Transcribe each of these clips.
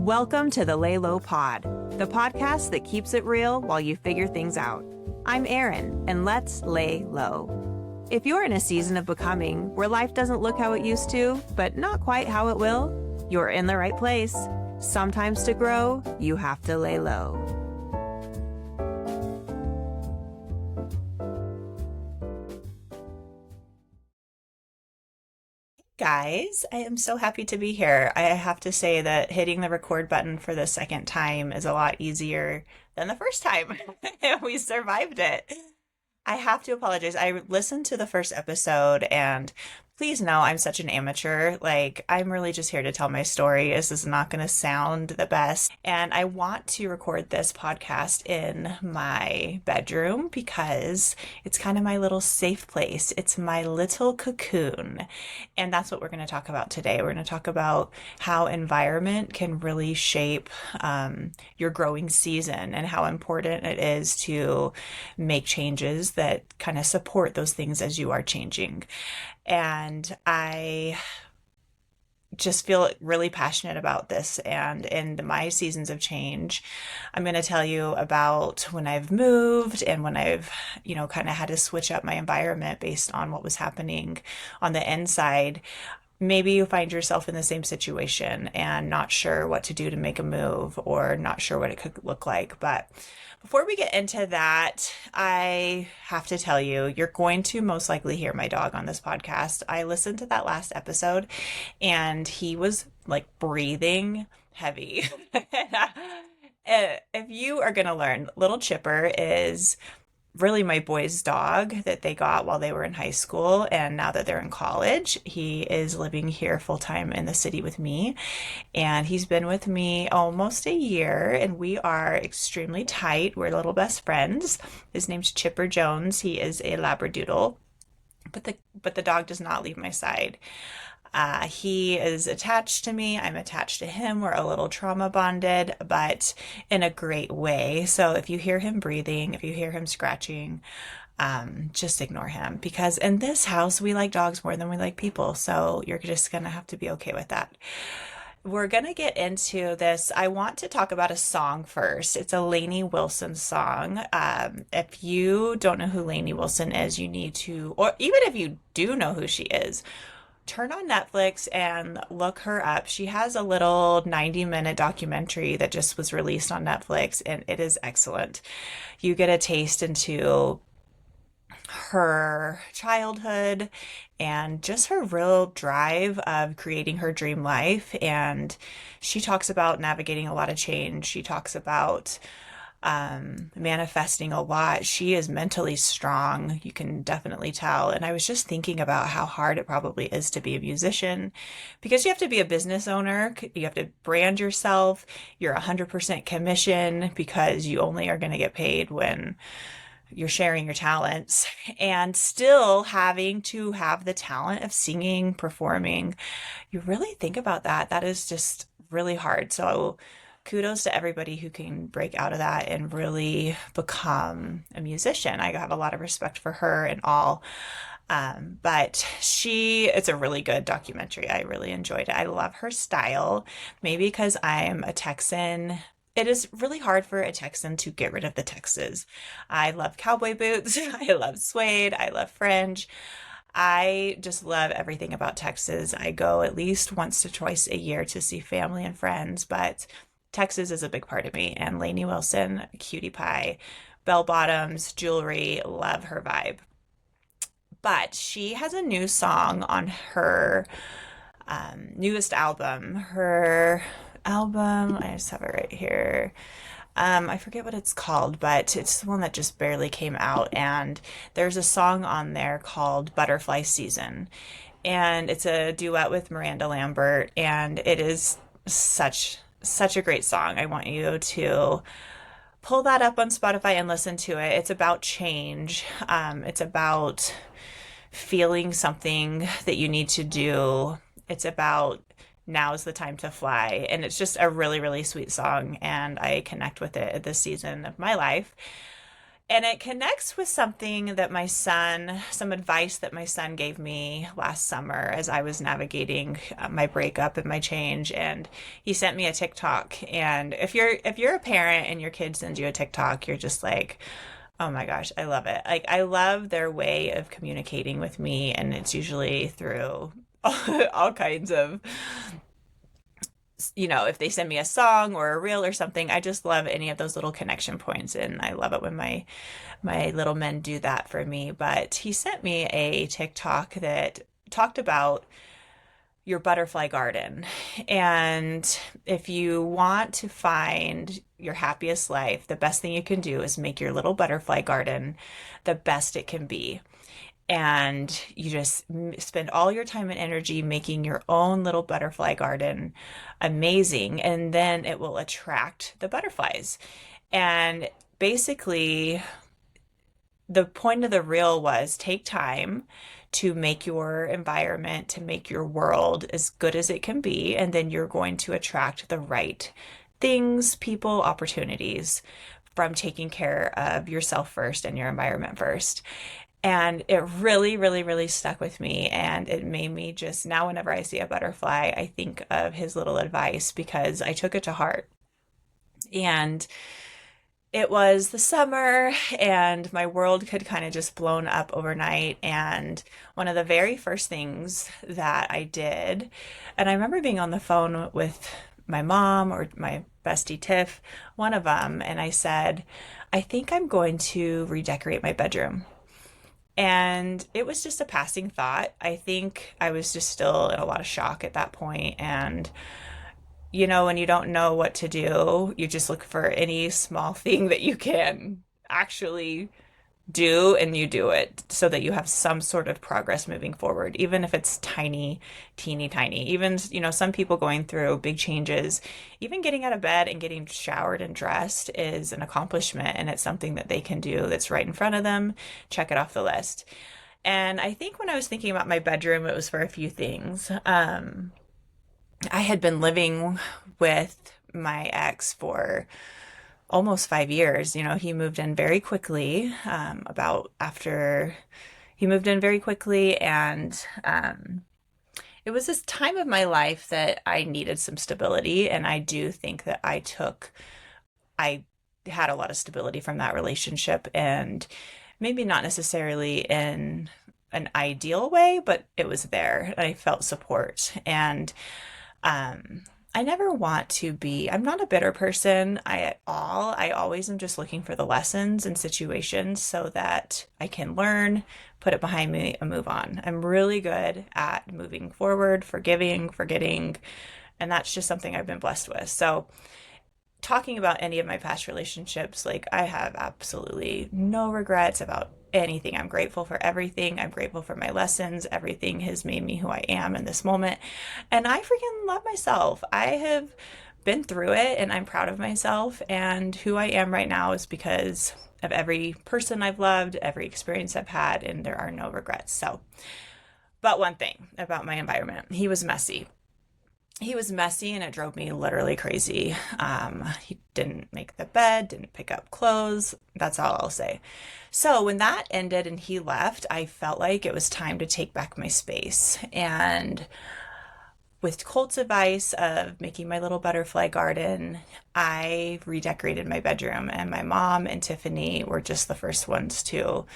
Welcome to the Lay Low Pod, the podcast that keeps it real while you figure things out. I'm Erin, and let's lay low. If you're in a season of becoming where life doesn't look how it used to, but not quite how it will, you're in the right place. Sometimes to grow, you have to lay low. Guys, I am so happy to be here. I have to say that hitting the record button for the second time is a lot easier than the first time. We survived it. I have to apologize. I listened to the first episode and please know I'm such an amateur. Like, I'm really just here to tell my story. This is not going to sound the best. And I want to record this podcast in my bedroom because it's kind of my little safe place. It's my little cocoon. And that's what we're going to talk about today. We're going to talk about how environment can really shape your growing season and how important it is to make changes that kind of support those things as you are changing. And I just feel really passionate about this. And in my seasons of change, I'm going to tell you about when I've moved and when I've, kind of had to switch up my environment based on what was happening on the inside. Maybe you find yourself in the same situation and not sure what to do to make a move or not sure what it could look like. But before we get into that, I have to tell you, you're going to most likely hear my dog on this podcast. I listened to that last episode and he was like breathing heavy. If you are going to learn, little Chipper is really my boy's dog that they got while they were in high school. And now that they're in college, he is living here full time in the city with me. And he's been with me almost a year and we are extremely tight. We're little best friends. His name's Chipper Jones. He is a Labradoodle, but the dog does not leave my side. He is attached to me. I'm attached to him. We're a little trauma bonded, but in a great way. So if you hear him breathing, if you hear him scratching, just ignore him because in this house, we like dogs more than we like people. So you're just going to have to be okay with that. We're going to get into this. I want to talk about a song first. It's a Lainey Wilson song. If you don't know who Lainey Wilson is, you need to, or even if you do know who she is, turn on Netflix and look her up. She has a little 90-minute documentary that just was released on Netflix, and it is excellent. You get a taste into her childhood and just her real drive of creating her dream life. And she talks about navigating a lot of change. She talks about manifesting a lot. She is mentally strong. You can definitely tell. And I was just thinking about how hard it probably is to be a musician because you have to be a business owner. You have to brand yourself. You're 100% commission because you only are going to get paid when you're sharing your talents and still having to have the talent of singing, performing. You really think about that. That is just really hard. So kudos to everybody who can break out of that and really become a musician. I have a lot of respect for her and all. But it's a really good documentary. I really enjoyed it. I love her style, maybe because I'm a Texan. It is really hard for a Texan to get rid of the Texas. I love cowboy boots. I love suede. I love fringe. I just love everything about Texas. I go at least once to twice a year to see family and friends, but Texas is a big part of me, and Lainey Wilson, cutie pie, bell bottoms, jewelry, love her vibe. But she has a new song on her newest album. Her album, I just have it right here. I forget what it's called, but it's the one that just barely came out. And there's a song on there called Butterfly Season. And it's a duet with Miranda Lambert, and it is such a great song. I want you to pull that up on Spotify and listen to it. It's about change. It's about feeling something that you need to do. It's about now is the time to fly. And it's just a really, really sweet song. And I connect with it at this season of my life. And it connects with something that some advice that my son gave me last summer as I was navigating my breakup and my change. And he sent me a TikTok. And if you're a parent and your kid sends you a TikTok, you're just like, oh my gosh, I love it. Like I love their way of communicating with me, and it's usually through all kinds of, if they send me a song or a reel or something. I just love any of those little connection points, and I love it when my little men do that for me. But he sent me a TikTok that talked about your butterfly garden. And if you want to find your happiest life, the best thing you can do is make your little butterfly garden the best it can be. And you just spend all your time and energy making your own little butterfly garden amazing, and then it will attract the butterflies. And basically, the point of the reel was take time to make your environment, to make your world as good as it can be, and then you're going to attract the right things, people, opportunities from taking care of yourself first and your environment first. And it really, really, really stuck with me. And it made me just now, whenever I see a butterfly, I think of his little advice because I took it to heart. And it was the summer, and my world could kind of just blown up overnight. And one of the very first things that I did, and I remember being on the phone with my mom or my bestie Tiff, one of them, and I said, I think I'm going to redecorate my bedroom. And it was just a passing thought. I think I was just still in a lot of shock at that point. And when you don't know what to do, you just look for any small thing that you can actually do, and you do it so that you have some sort of progress moving forward, even if it's tiny, teeny tiny. Even, some people going through big changes, even getting out of bed and getting showered and dressed is an accomplishment, and it's something that they can do that's right in front of them. Check it off the list. And I think when I was thinking about my bedroom, it was for a few things. I had been living with my ex for almost 5 years. He moved in very quickly, about after he moved in very quickly. And it was this time of my life that I needed some stability. And I do think that I had a lot of stability from that relationship, and maybe not necessarily in an ideal way, but it was there. I felt support. And I never want to be, I'm not a bitter person at all. I always am just looking for the lessons and situations so that I can learn, put it behind me, and move on. I'm really good at moving forward, forgiving, forgetting, and that's just something I've been blessed with. So, talking about any of my past relationships, like I have absolutely no regrets about anything. I'm grateful for everything. I'm grateful for my lessons. Everything has made me who I am in this moment. And I freaking love myself. I have been through it, and I'm proud of myself. And who I am right now is because of every person I've loved, every experience I've had, and there are no regrets. So, but one thing about my environment, he was messy. He was messy, and it drove me literally crazy. He didn't make the bed, didn't pick up clothes. That's all I'll say. So when that ended and he left, I felt like it was time to take back my space. And with Colt's advice of making my little butterfly garden, I redecorated my bedroom. And my mom and Tiffany were just the first ones to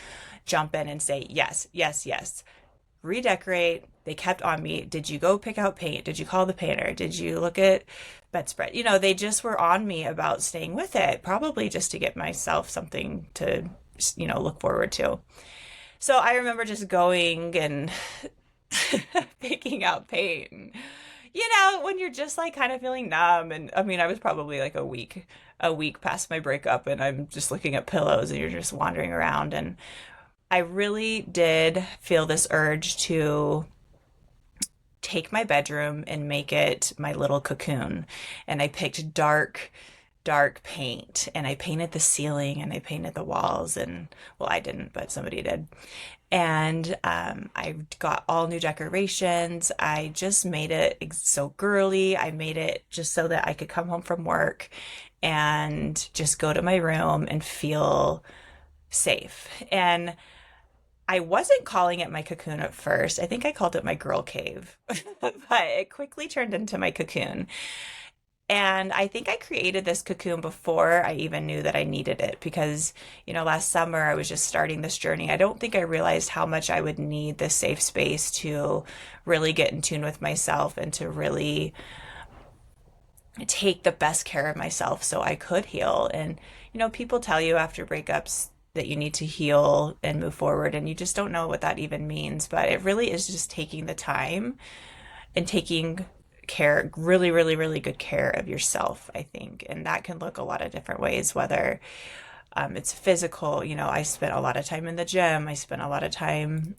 jump in and say, yes, yes, yes, redecorate. They kept on me. Did you go pick out paint? Did you call the painter? Did you look at bedspread? They just were on me about staying with it, probably just to get myself something to, look forward to. So I remember just going and picking out paint. And, when you're just like kind of feeling numb. And I mean, I was probably like a week past my breakup, and I'm just looking at pillows, and you're just wandering around. And I really did feel this urge to take my bedroom and make it my little cocoon. And I picked dark, dark paint, and I painted the ceiling, and I painted the walls. And well, I didn't, but somebody did. And I got all new decorations. I just made it so girly. I made it just so that I could come home from work and just go to my room and feel safe. And I wasn't calling it my cocoon at first. I think I called it my girl cave, but it quickly turned into my cocoon. And I think I created this cocoon before I even knew that I needed it because, last summer I was just starting this journey. I don't think I realized how much I would need this safe space to really get in tune with myself and to really take the best care of myself so I could heal. And, people tell you after breakups that you need to heal and move forward, and you just don't know what that even means. But it really is just taking the time and taking care, really, really, really good care of yourself, I think. And that can look a lot of different ways, whether it's physical. I spent a lot of time in the gym, I spent a lot of time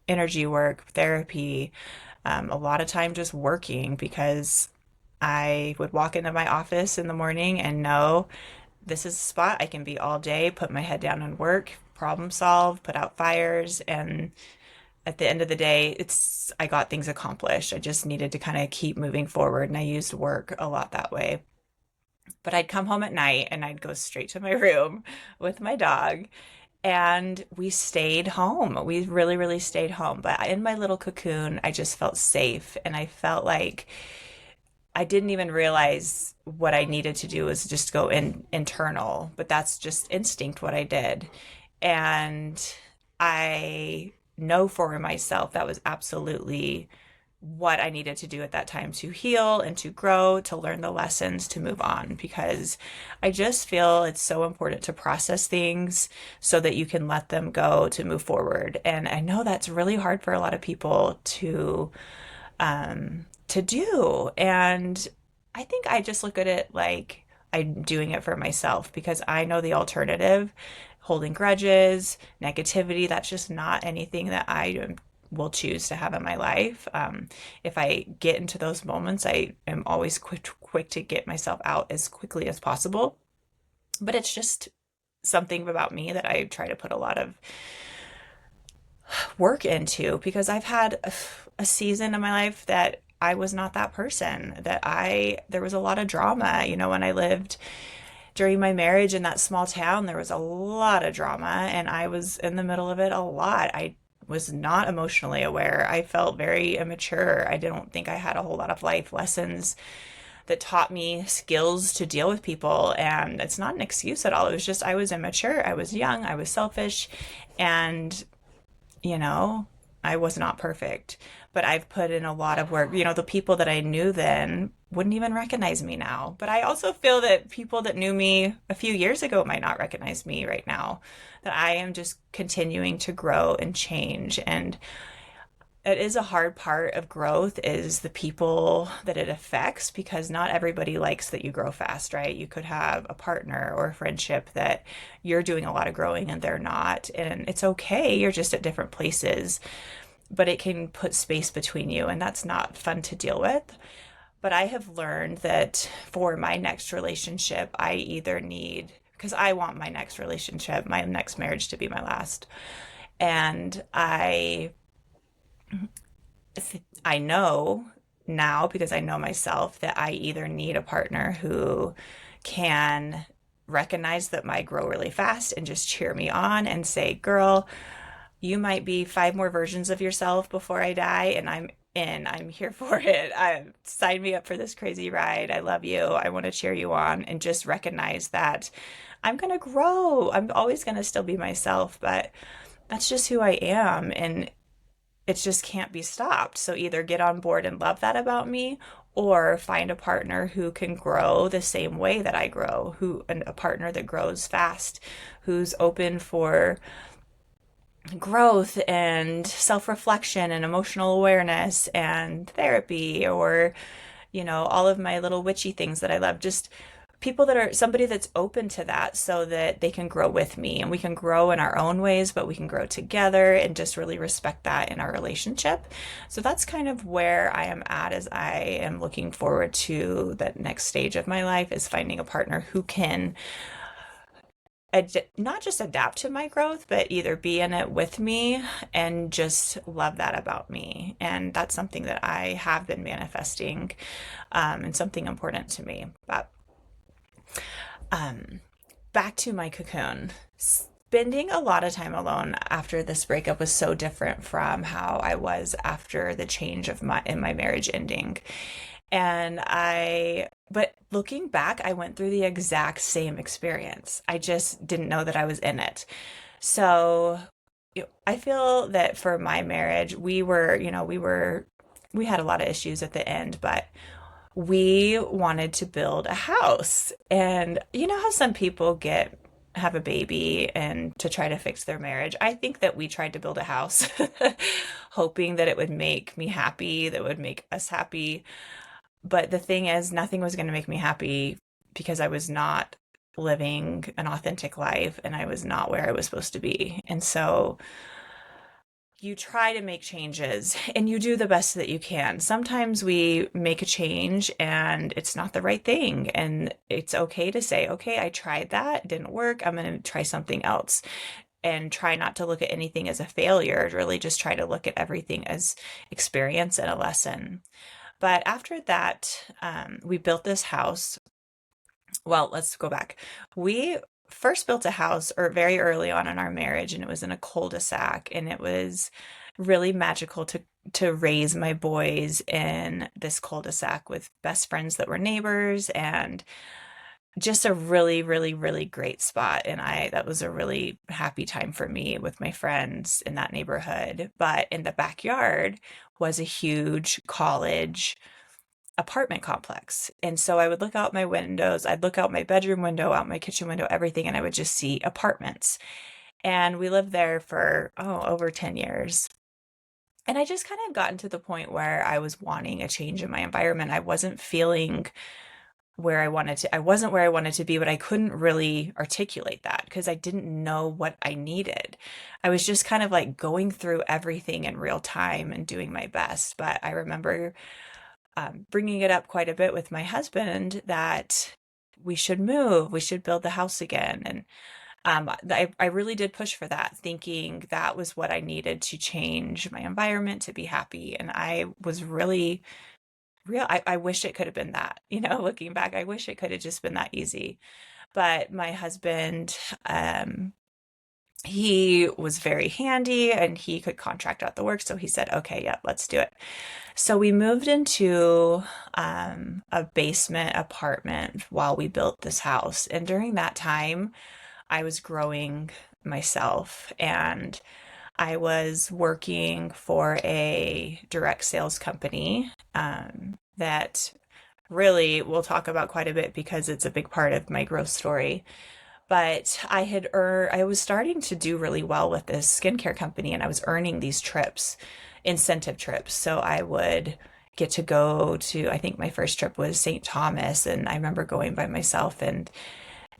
energy work, therapy, a lot of time just working because I would walk into my office in the morning and know this is a spot I can be all day, put my head down and work, problem solve, put out fires, and at the end of the day, I got things accomplished. I just needed to kind of keep moving forward, and I used work a lot that way. But I'd come home at night and I'd go straight to my room with my dog, and we stayed home. We really, really stayed home. But in my little cocoon, I just felt safe, and I felt like I didn't even realize what I needed to do was just go internal, but that's just instinct what I did. And I know for myself that was absolutely what I needed to do at that time to heal and to grow, to learn the lessons, to move on, because I just feel it's so important to process things so that you can let them go to move forward. And I know that's really hard for a lot of people to do. And I think I just look at it like I'm doing it for myself because I know the alternative, holding grudges, negativity, that's just not anything that I will choose to have in my life. If I get into those moments, I am always quick to get myself out as quickly as possible. But it's just something about me that I try to put a lot of work into because I've had a season in my life that I was not that person, there was a lot of drama, when I lived during my marriage in that small town, there was a lot of drama and I was in the middle of it a lot. I was not emotionally aware. I felt very immature. I don't think I had a whole lot of life lessons that taught me skills to deal with people. And it's not an excuse at all. It was just I was immature. I was young. I was selfish. And, you know, I was not perfect. But I've put in a lot of work. The people that I knew then wouldn't even recognize me now. But I also feel that people that knew me a few years ago might not recognize me right now. That I am just continuing to grow and change. And it is a hard part of growth is the people that it affects because not everybody likes that you grow fast, right? You could have a partner or a friendship that you're doing a lot of growing and they're not. And it's okay. You're just at different places, but it can put space between you, and that's not fun to deal with. But I have learned that for my next relationship, I either need, because I want my next relationship, my next marriage to be my last. And I know now because I know myself that I either need a partner who can recognize that I grow really fast and just cheer me on and say, girl, you might be 5 more versions of yourself before I die, and I'm in. I'm here for it. Sign me up for this crazy ride. I love you. I want to cheer you on, and just recognize that I'm going to grow. I'm always going to still be myself, but that's just who I am, and it just can't be stopped. So either get on board and love that about me, or find a partner who can grow the same way that I grow, and a partner that grows fast, who's open for growth and self-reflection and emotional awareness and therapy, or all of my little witchy things that I love. Just people that are somebody that's open to that so that they can grow with me, and we can grow in our own ways, but we can grow together and just really respect that in our relationship. So that's kind of where I am at as I am looking forward to that next stage of my life, is finding a partner who can not just adapt to my growth, but either be in it with me and just love that about me. And that's something that I have been manifesting, and something important to me. But um, back to my cocoon. Spending a lot of time alone after this breakup was so different from how I was after the change of my marriage ending. But looking back, I went through the exact same experience. I just didn't know that I was in it. So, I feel that for my marriage, we had a lot of issues at the end, but we wanted to build a house. And you know how some people have a baby and to try to fix their marriage. I think that we tried to build a house hoping that it would make me happy, that would make us happy. But the thing is, nothing was going to make me happy because I was not living an authentic life and I was not where I was supposed to be. And so you try to make changes and you do the best that you can. Sometimes we make a change and it's not the right thing. And it's okay to say, okay, I tried that, it didn't work. I'm going to try something else and try not to look at anything as a failure. Really just try to look at everything as experience and a lesson. But after that, we built this house. Well, let's go back. We first built a house or very early on in our marriage, and it was in a cul-de-sac, and it was really magical to raise my boys in this cul-de-sac with best friends that were neighbors and just a really, really, really great spot. And that was a really happy time for me with my friends in that neighborhood. But in the backyard was a huge college apartment complex. And so I would look out my windows, I'd look out my bedroom window, out my kitchen window, everything, and I would just see apartments. And we lived there for, over 10 years. And I just kind of gotten to the point where I was wanting a change in my environment. I wasn't feeling I wasn't where I wanted to be, but I couldn't really articulate that because I didn't know what I needed. I was just kind of like going through everything in real time and doing my best. But I remember bringing it up quite a bit with my husband that we should move, we should build the house again. And I really did push for that, thinking that was what I needed to change my environment to be happy. And I was really I wish it could have been that, looking back, I wish it could have just been that easy. But my husband, he was very handy and he could contract out the work. So he said, okay, yeah, let's do it. So we moved into a basement apartment while we built this house. And during that time, I was growing myself and I was working for a direct sales company that really we'll talk about quite a bit because it's a big part of my growth story. But I was starting to do really well with this skincare company and I was earning these trips, incentive trips. So I would get to go to, I think my first trip was St. Thomas. And I remember going by myself and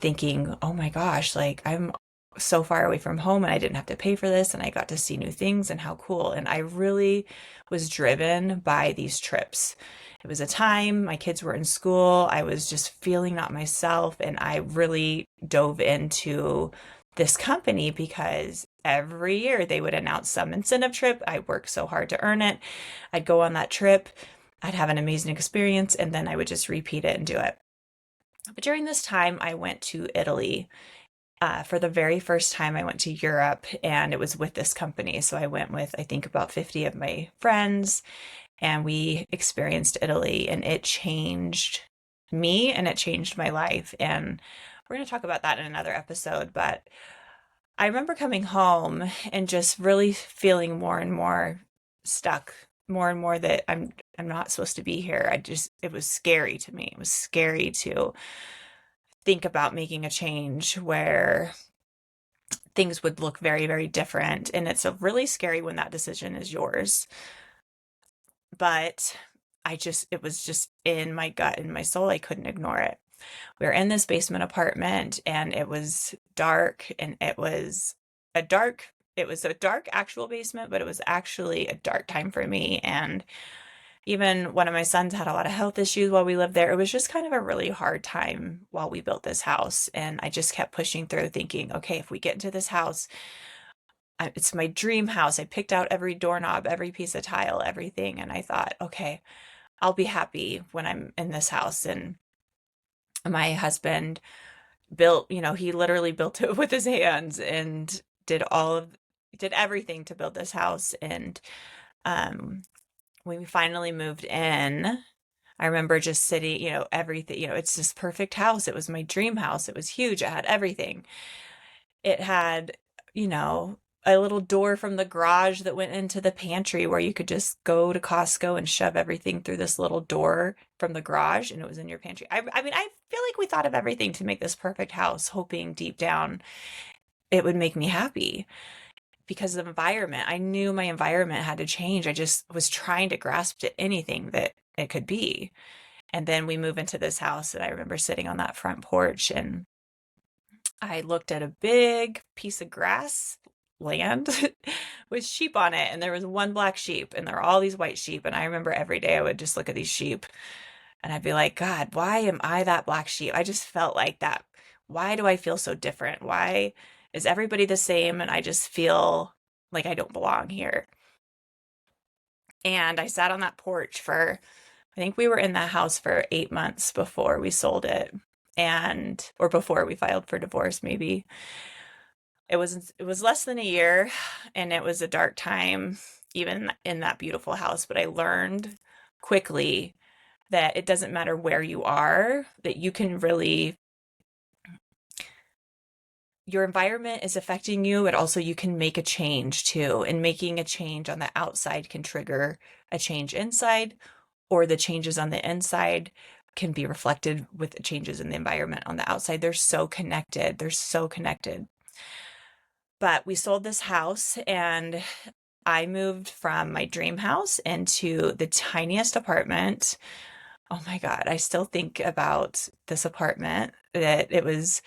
thinking, oh my gosh, like I'm so far away from home and I didn't have to pay for this and I got to see new things and how cool. And I really was driven by these trips. It was a time my kids were in school. I was just feeling not myself and I really dove into this company because every year they would announce some incentive trip. I worked so hard to earn it. I'd go on that trip. I'd have an amazing experience and then I would just repeat it and do it. But during this time, I went to Italy. For the very first time, I went to Europe and it was with this company. So I went with, I think, about 50 of my friends and we experienced Italy and it changed me and it changed my life. And we're going to talk about that in another episode. But I remember coming home and just really feeling more and more stuck, more and more that I'm not supposed to be here. It was scary to me. It was scary to think about making a change where things would look very, very different. And it's a really scary when that decision is yours. But it was just in my gut, in my soul. I couldn't ignore it. We were in this basement apartment and it was dark and it was a dark actual basement, but it was actually a dark time for me. And even one of my sons had a lot of health issues while we lived there. It was just kind of a really hard time while we built this house. And I just kept pushing through thinking, okay, if we get into this house, it's my dream house. I picked out every doorknob, every piece of tile, everything. And I thought, okay, I'll be happy when I'm in this house. And my husband built, he literally built it with his hands and did everything to build this house. And um, when we finally moved in, I remember just sitting, everything, it's this perfect house. It was my dream house. It was huge. It had everything. It had, you know, a little door from the garage that went into the pantry where you could just go to Costco and shove everything through this little door from the garage and it was in your pantry. I mean, I feel like we thought of everything to make this perfect house, hoping deep down it would make me happy because of the environment. I knew my environment had to change. I just was trying to grasp to anything that it could be. And then we move into this house, and I remember sitting on that front porch and I looked at a big piece of grass land with sheep on it, and there was one black sheep, and there were all these white sheep. And I remember every day I would just look at these sheep and I'd be like, God, why am I that black sheep? I just felt like that. Why do I feel so different? Why is everybody the same? And I just feel like I don't belong here. And I sat on that porch for, I think we were in that house for 8 months before we sold it. And, or before we filed for divorce, maybe. It was less than a year, and it was a dark time even in that beautiful house, but I learned quickly that it doesn't matter where you are, that you can really, your environment is affecting you, and also you can make a change too. And making a change on the outside can trigger a change inside, or the changes on the inside can be reflected with the changes in the environment on the outside. They're so connected. They're so connected. But we sold this house and I moved from my dream house into the tiniest apartment. Oh my God, I still think about this apartment, that it was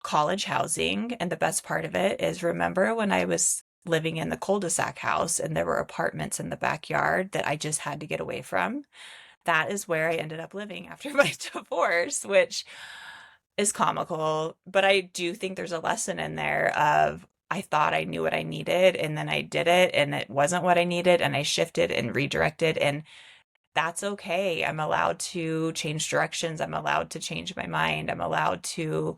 college housing. And the best part of it is, remember when I was living in the cul-de-sac house and there were apartments in the backyard that I just had to get away from? That is where I ended up living after my divorce, which is comical. But I do think there's a lesson in there of, I thought I knew what I needed and then I did it and it wasn't what I needed, and I shifted and redirected, and that's okay. I'm allowed to change directions. I'm allowed to change my mind. I'm allowed to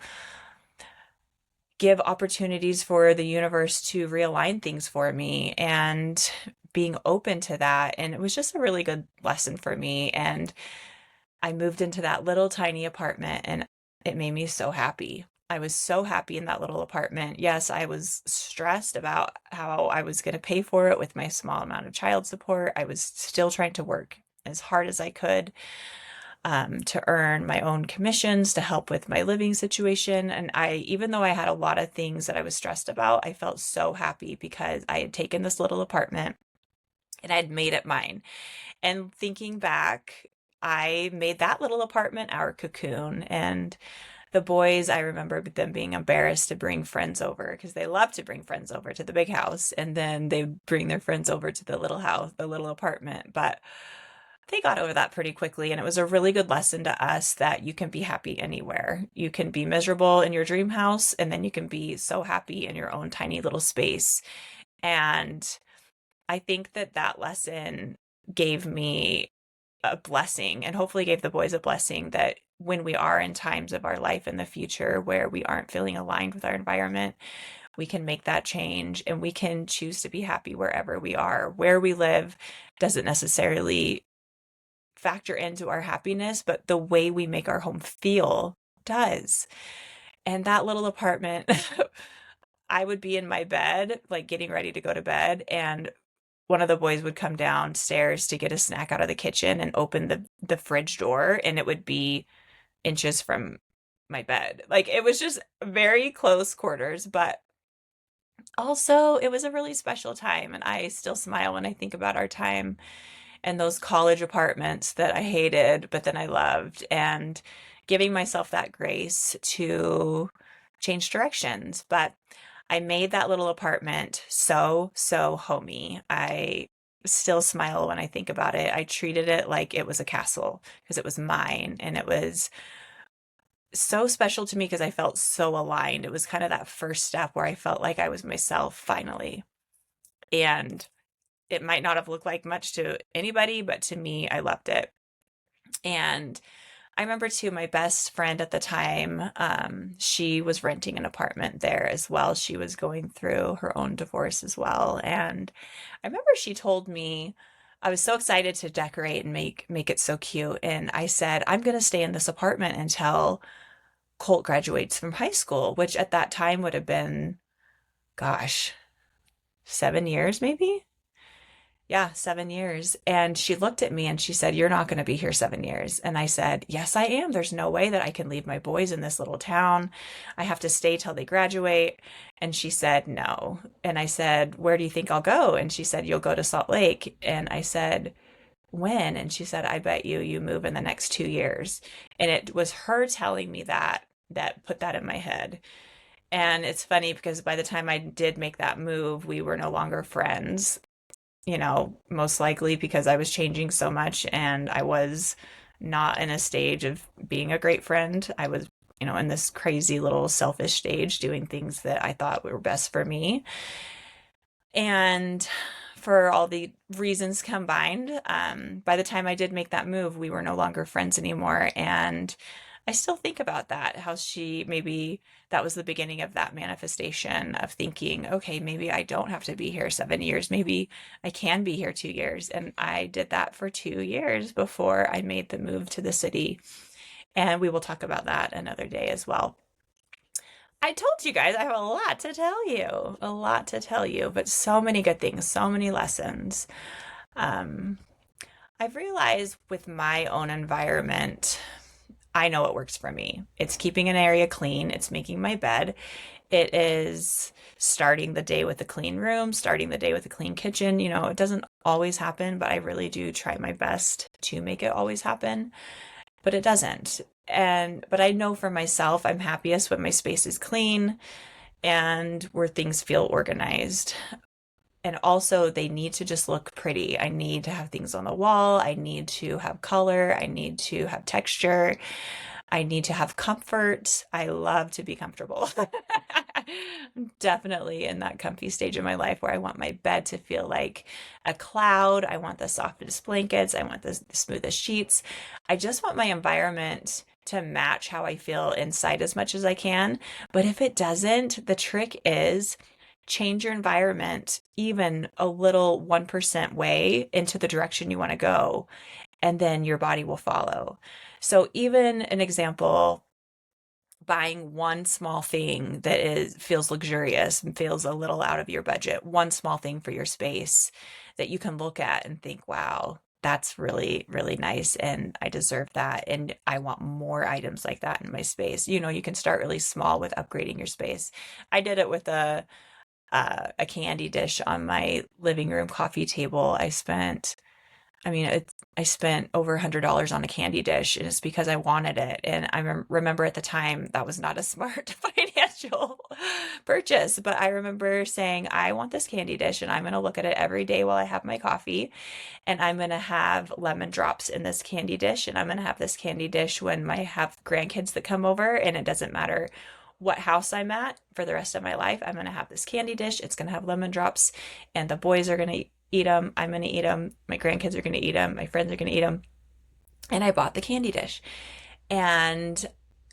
give opportunities for the universe to realign things for me, and being open to that. And it was just a really good lesson for me. And I moved into that little tiny apartment and it made me so happy. I was so happy in that little apartment. Yes, I was stressed about how I was going to pay for it with my small amount of child support. I was still trying to work as hard as I could, to earn my own commissions to help with my living situation. And even though I had a lot of things that I was stressed about, I felt so happy because I had taken this little apartment and I'd made it mine. And thinking back, I made that little apartment our cocoon. And the boys, I remember them being embarrassed to bring friends over because they love to bring friends over to the big house. And then they bring their friends over to the little house, the little apartment. But they got over that pretty quickly. And it was a really good lesson to us that you can be happy anywhere. You can be miserable in your dream house, and then you can be so happy in your own tiny little space. And I think that that lesson gave me a blessing, and hopefully gave the boys a blessing, that when we are in times of our life in the future where we aren't feeling aligned with our environment, we can make that change and we can choose to be happy wherever we are. Where we live doesn't necessarily factor into our happiness, but the way we make our home feel does. And that little apartment, I would be in my bed, like getting ready to go to bed, and one of the boys would come downstairs to get a snack out of the kitchen and open the fridge door, and it would be inches from my bed. Like, it was just very close quarters, but also it was a really special time, and I still smile when I think about our time and those college apartments that I hated, but then I loved, and giving myself that grace to change directions. But I made that little apartment so, so homey. I still smile when I think about it. I treated it like it was a castle because it was mine, and it was so special to me because I felt so aligned. It was kind of that first step where I felt like I was myself finally. And it might not have looked like much to anybody, but to me, I loved it. And I remember too, my best friend at the time, she was renting an apartment there as well. She was going through her own divorce as well. And I remember she told me, I was so excited to decorate and make it so cute. And I said, I'm going to stay in this apartment until Colt graduates from high school, which at that time would have been, gosh, 7 years maybe? Yeah, 7 years. And she looked at me and she said, You're not going to be here 7 years. And I said, Yes, I am. There's no way that I can leave my boys in this little town. I have to stay till they graduate. And she said, No. And I said, Where do you think I'll go? And she said, You'll go to Salt Lake. And I said, When? And she said, I bet you move in the next 2 years. And it was her telling me that put that in my head. And it's funny because by the time I did make that move, we were no longer friends, most likely because I was changing so much and I was not in a stage of being a great friend. I was, in this crazy little selfish stage doing things that I thought were best for me. And for all the reasons combined, by the time I did make that move, we were no longer friends anymore. And I still think about that, how she maybe that was the beginning of that manifestation of thinking, okay, maybe I don't have to be here 7 years. Maybe I can be here 2 years. And I did that for 2 years before I made the move to the city. And we will talk about that another day as well. I told you guys I have a lot to tell you, but so many good things, so many lessons. Um, I've realized with my own environment, I know what works for me. It's keeping an area clean, it's making my bed, it is starting the day with a clean room, starting the day with a clean kitchen. It doesn't always happen, but I really do try my best to make it always happen, but it doesn't. But I know for myself, I'm happiest when my space is clean and where things feel organized. And also, they need to just look pretty. I need to have things on the wall. I need to have color. I need to have texture. I need to have comfort. I love to be comfortable. I'm definitely in that comfy stage of my life where I want my bed to feel like a cloud. I want the softest blankets. I want the smoothest sheets. I just want my environment to match how I feel inside as much as I can. But if it doesn't, the trick is change your environment even a little 1% way into the direction you want to go, and then your body will follow. So even an example, buying one small thing that feels luxurious and feels a little out of your budget, one small thing for your space that you can look at and think, wow, that's really, really nice. And I deserve that. And I want more items like that in my space. You can start really small with upgrading your space. I did it with a candy dish on my living room coffee table. I spent over $100 on a candy dish, and it's because I wanted it. And I remember at the time that was not a smart financial purchase, but I remember saying, I want this candy dish, and I'm going to look at it every day while I have my coffee, and I'm going to have lemon drops in this candy dish, and I'm going to have this candy dish when I have grandkids that come over, and it doesn't matter what house I'm at for the rest of my life. I'm going to have this candy dish. It's going to have lemon drops, and the boys are going to eat them. I'm going to eat them. My grandkids are going to eat them. My friends are going to eat them. And I bought the candy dish. And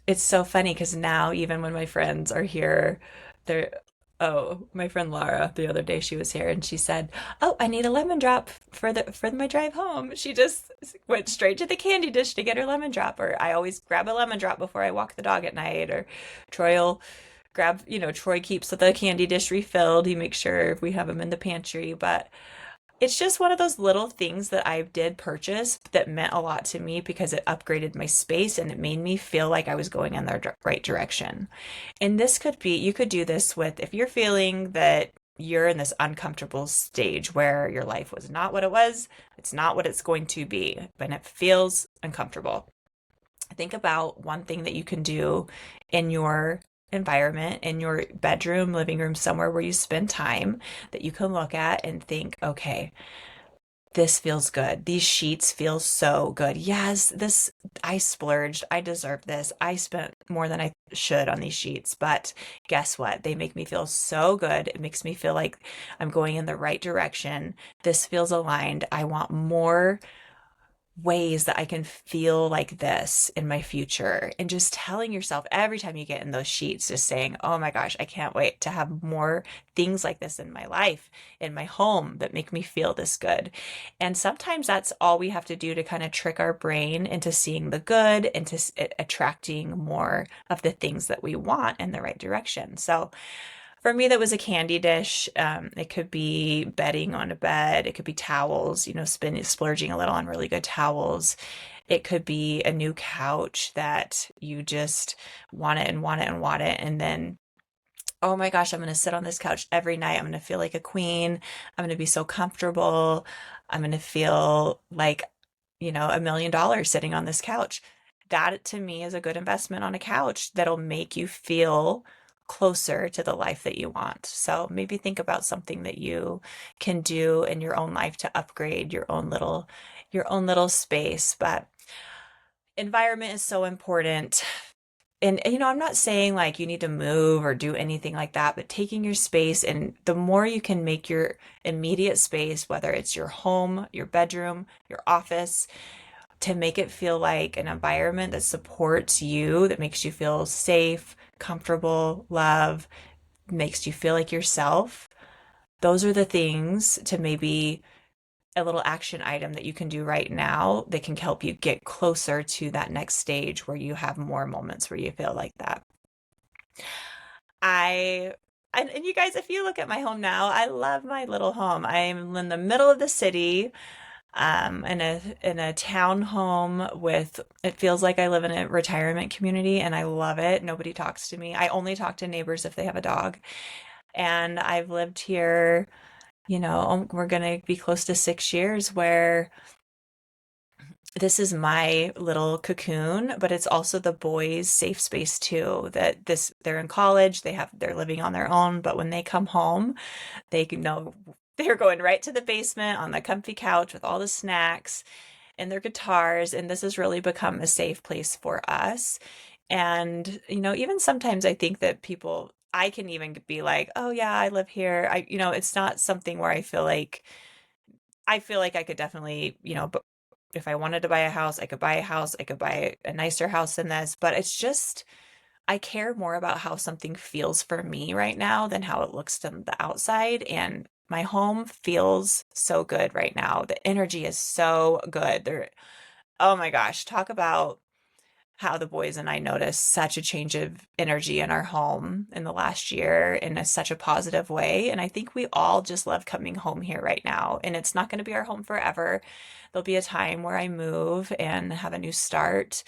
it's so funny because now, even when my friends are here, they're, oh, my friend Laura, the other day she was here and she said, Oh, I need a lemon drop for my drive home. She just went straight to the candy dish to get her lemon drop. Or I always grab a lemon drop before I walk the dog at night. Or Troy will grab, Troy keeps the candy dish refilled. He makes sure we have them in the pantry. But it's just one of those little things that I did purchase that meant a lot to me because it upgraded my space and it made me feel like I was going in the right direction. And you could do this with, if you're feeling that you're in this uncomfortable stage where your life was not what it was, it's not what it's going to be, but it feels uncomfortable. Think about one thing that you can do in your environment, in your bedroom, living room, somewhere where you spend time that you can look at and think, okay, this feels good. These sheets feel so good. Yes, I splurged. I deserve this. I spent more than I should on these sheets, but guess what? They make me feel so good. It makes me feel like I'm going in the right direction. This feels aligned. I want more ways that I can feel like this in my future. And just telling yourself every time you get in those sheets, just saying, oh my gosh, I can't wait to have more things like this in my life, in my home that make me feel this good. And sometimes that's all we have to do to kind of trick our brain into seeing the good and to attracting more of the things that we want in the right direction. So for me, that was a candy dish. It could be bedding on a bed. It could be towels, splurging a little on really good towels. It could be a new couch that you just want it and want it and want it. And then, oh my gosh, I'm going to sit on this couch every night. I'm going to feel like a queen. I'm going to be so comfortable. I'm going to feel like, $1 million sitting on this couch. That to me is a good investment on a couch that'll make you feel closer to the life that you want. So maybe think about something that you can do in your own life to upgrade your own little space. But environment is so important. And I'm not saying like you need to move or do anything like that, but taking your space, and the more you can make your immediate space, whether it's your home, your bedroom, your office, to make it feel like an environment that supports you, that makes you feel safe, comfortable, love, makes you feel like yourself. Those are the things to maybe a little action item that you can do right now that can help you get closer to that next stage where you have more moments where you feel like that. I and you guys, if you look at my home now, I love my little home. I'm in the middle of the city, in a town home with, it feels like I live in a retirement community and I love it. Nobody talks to me. I only talk to neighbors if they have a dog. And I've lived here, we're going to be close to 6 years, where this is my little cocoon, but it's also the boys' safe space too. They're in college, they're living on their own, but when they come home, they know they're going right to the basement on the comfy couch with all the snacks and their guitars, and this has really become a safe place for us. And even sometimes I think that I can even be like, oh yeah, I live here. It's not something where I feel like I could definitely, but if I wanted to buy a house, I could buy a house. I could buy a nicer house than this. But it's just, I care more about how something feels for me right now than how it looks from the outside. And my home feels so good right now. The energy is so good. Oh my gosh, talk about how the boys and I noticed such a change of energy in our home in the last year in such a positive way. And I think we all just love coming home here right now. And it's not going to be our home forever. There'll be a time where I move and have a new start,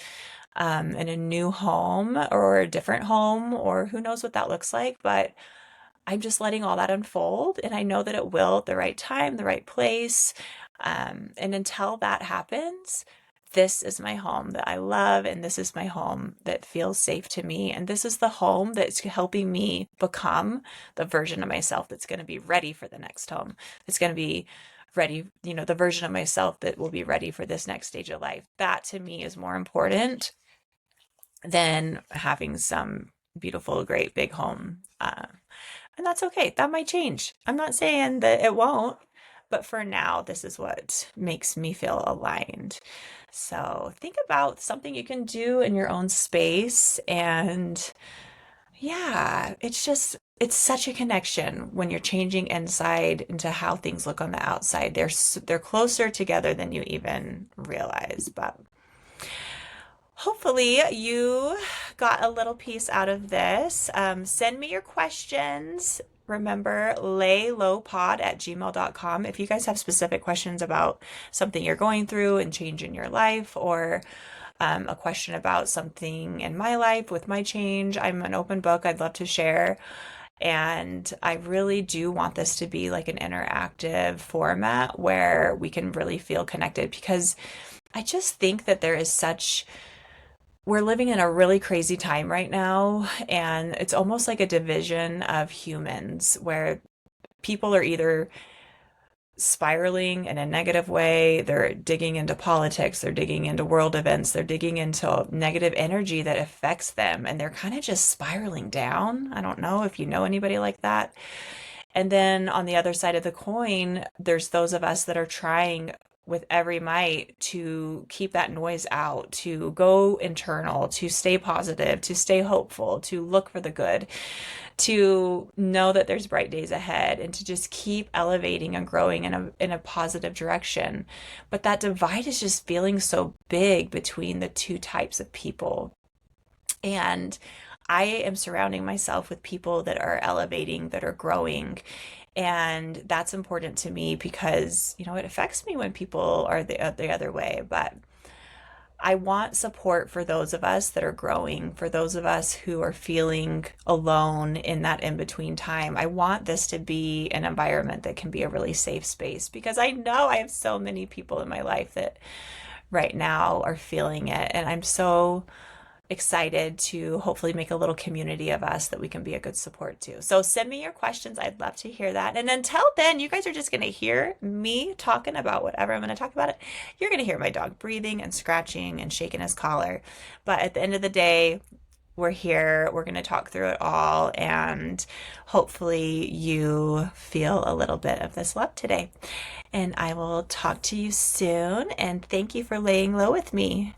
in a new home or a different home, or who knows what that looks like. But I'm just letting all that unfold. And I know that it will at the right time, the right place. And until that happens, this is my home that I love, and this is my home that feels safe to me. And this is the home that's helping me become the version of myself that's going to be ready for the next home. It's going to be ready, the version of myself that will be ready for this next stage of life. That to me is more important than having some beautiful, great big home. And that's okay. That might change. I'm not saying that it won't, but for now, this is what makes me feel aligned. So think about something you can do in your own space. And yeah, it's such a connection when you're changing inside into how things look on the outside. They're closer together than you even realize. But hopefully you got a little piece out of this. Send me your questions. Remember, laylowpod@gmail.com. If you guys have specific questions about something you're going through and change in your life, or a question about something in my life with my change, I'm an open book. I'd love to share. And I really do want this to be like an interactive format where we can really feel connected, because I just think that we're living in a really crazy time right now, and it's almost like a division of humans where people are either spiraling in a negative way, they're digging into politics, they're digging into world events, they're digging into negative energy that affects them, and they're kind of just spiraling down. I don't know if you know anybody like that. And then on the other side of the coin, there's those of us that are trying with every might to keep that noise out, to go internal, to stay positive, to stay hopeful, to look for the good, to know that there's bright days ahead, and to just keep elevating and growing in a positive direction. But that divide is just feeling so big between the two types of people. And I am surrounding myself with people that are elevating, that are growing. And that's important to me because, it affects me when people are the other way. But I want support for those of us that are growing, for those of us who are feeling alone in that in between time. I want this to be an environment that can be a really safe space because I know I have so many people in my life that right now are feeling it. And I'm so excited to hopefully make a little community of us that we can be a good support to. So send me your questions. I'd love to hear that. And until then, you guys are just going to hear me talking about whatever I'm going to talk about. It. You're going to hear my dog breathing and scratching and shaking his collar. But at the end of the day, we're here. We're going to talk through it all. And hopefully you feel a little bit of this love today. And I will talk to you soon. And thank you for laying low with me.